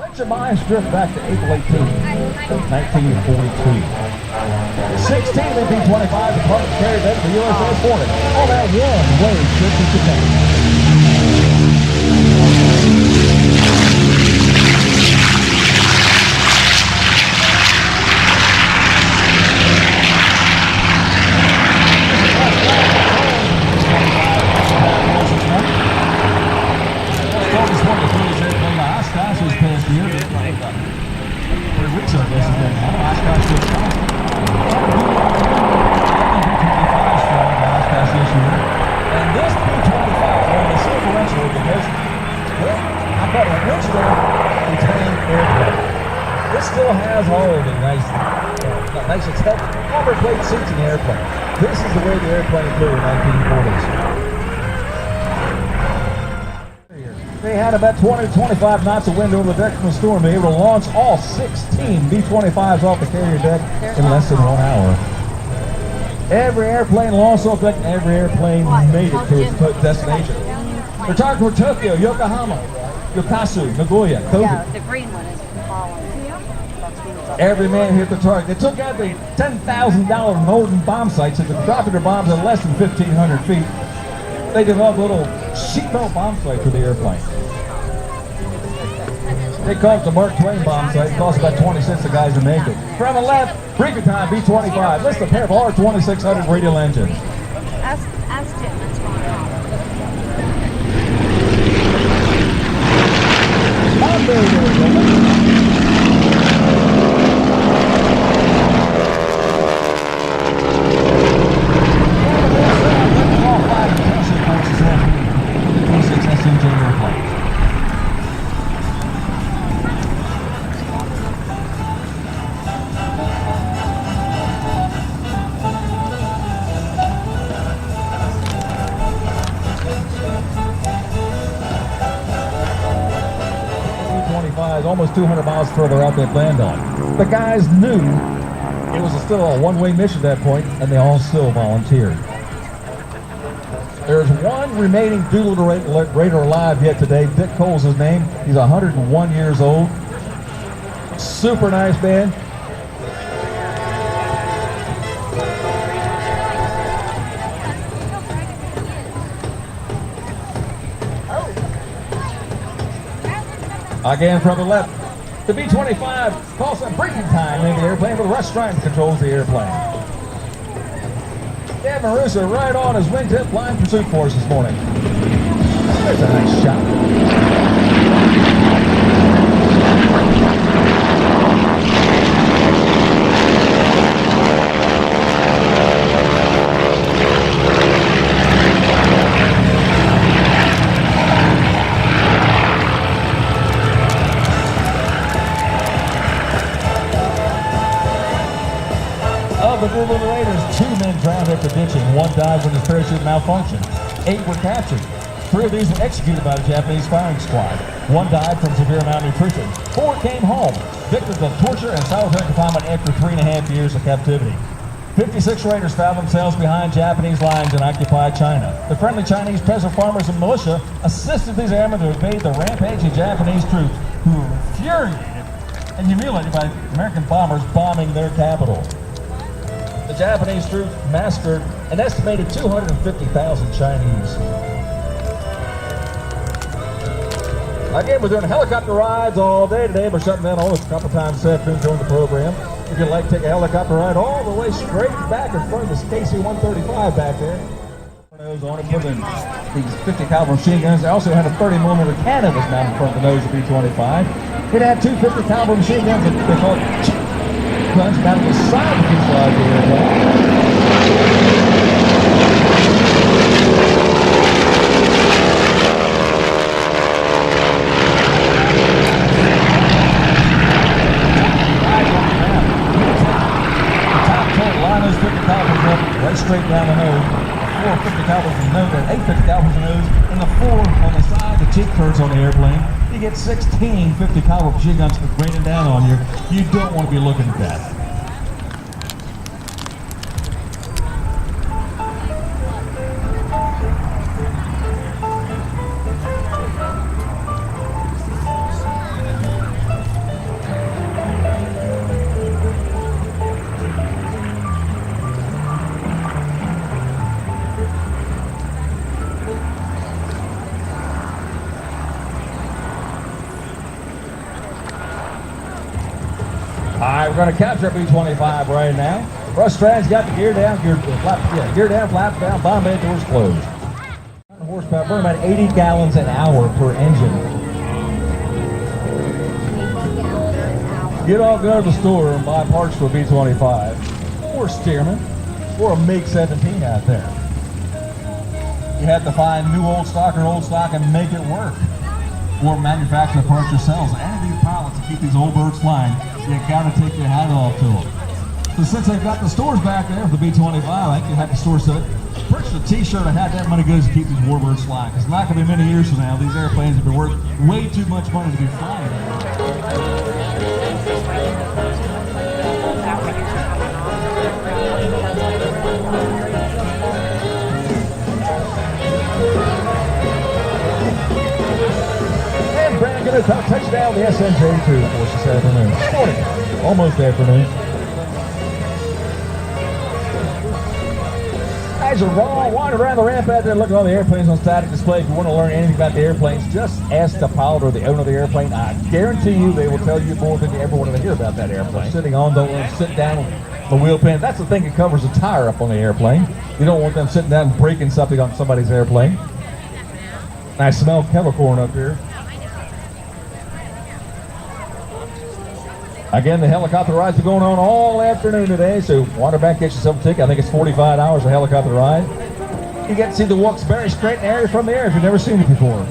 Let your minds drift back to April 18th, 1942. 16 of the B-25 departed carried them to the USS Hornet on that one-way trip to Japan. This still has all of the nice Warbird plate seats in the airplane. This is the way the airplane flew in the 1940s. They had about 20 to 25 knots of wind over the deck from the storm, to be able to launch all 16 B-25s off the carrier deck in less than 1 hour. Every airplane launched off deck, and every airplane made it to its destination. They're targeting for Tokyo, Yokohama, Yokosu, Nagoya, Kobe. Yeah, the green one is falling. Every man hit the target. They took out the $10,000 molten bomb sights that could drop their bombs at less than 1,500 feet. They developed little sheet metal bomb sights for the airplane. They called it the Mark Twain bomb sight. It cost about 20 cents to guys to make it. From the left, briefing time B-25. List a pair of R2600 radial engines. Ask Jim, that's going on. T-6 SNJ airplanes. B-25 almost 200 miles further out they'd land on. The guys knew it was still a one-way mission at that point, and they all still volunteered. There's one remaining Doodle Raider alive yet today. Dick Cole's his name. He's 101 years old. Super nice man. Again from the left, the B-25 calls some breaking time in the airplane, but Russ Scranton controls the airplane. Dan Marusa right on his wingtip flying pursuit for us this morning. There's a nice shot. Of the Doodle Raiders, 2 men drowned after ditching. 1 died when his parachute malfunctioned. 8 were captured. 3 of these were executed by the Japanese firing squad. 1 died from severe malnutrition. 4 came home, victims of torture and solitary confinement after 3.5 years of captivity. 56 raiders found themselves behind Japanese lines in occupied China. The friendly Chinese peasant farmers and militia assisted these airmen to evade the rampaging Japanese troops, who were infuriated and humiliated by American bombers bombing their capital. The Japanese troops massacred an estimated 250,000 Chinese. Again, we're doing helicopter rides all day today. We're shutting down almost a couple times this afternoon during the program. If you'd like to take a helicopter ride all the way straight back in front of this KC-135 back there. On it, put in these 50 caliber machine guns. They also had a 30mm cannon that's mounted in front of the nose of the B-25. It had 2 50 caliber machine guns that they called guns mounted beside the fuselage of the airplane. The top total line those 50 calibers up right straight down the nose. 4 50 calibers in the nose, and 8 50 calibers in the nose, and the 4 on the side, the cheek turrets on the airplane. You get 16 50 caliber machine guns raining down on you. You don't want to be looking at that. right, we're going to capture B-25 right now. Russ Strand's got the gear down, flap down, bomb bay doors closed. Horsepower, burn about 80 gallons an hour per engine. Get all go to the store and buy parts for a B-25 or Stearman or a MiG-17 out there. You have to find new old stock or old stock and make it work. Or manufacture the parts yourselves. And these pilots to keep these old birds flying, you gotta take your hat off to them. So since they've got the stores back there for the B-25, I think you have the store set. Purchase a t-shirt and hat that money goes to keep these Warbirds flying. It's not gonna be many years from now. These airplanes have been worth way too much money to be flying. And Brandon gonna touchdown the SNJ for us this afternoon. Morning. Almost afternoon. Guys are raw, wandering around the ramp out there looking at all the airplanes on static display. If you want to learn anything about the airplanes, just ask the pilot or the owner of the airplane. I guarantee you they will tell you more than you ever wanted to hear about that airplane. Sitting on, don't let them sit down on the wheel pin. That's the thing that covers the tire up on the airplane. You don't want them sitting down and breaking something on somebody's airplane. I smell kettle corn up here. Again, the helicopter rides are going on all afternoon today, so Waterback, get yourself a ticket. I think it's 45 hours a helicopter ride. You get to see the Wilkes, Barre, Scranton area from the air if you've never seen it before.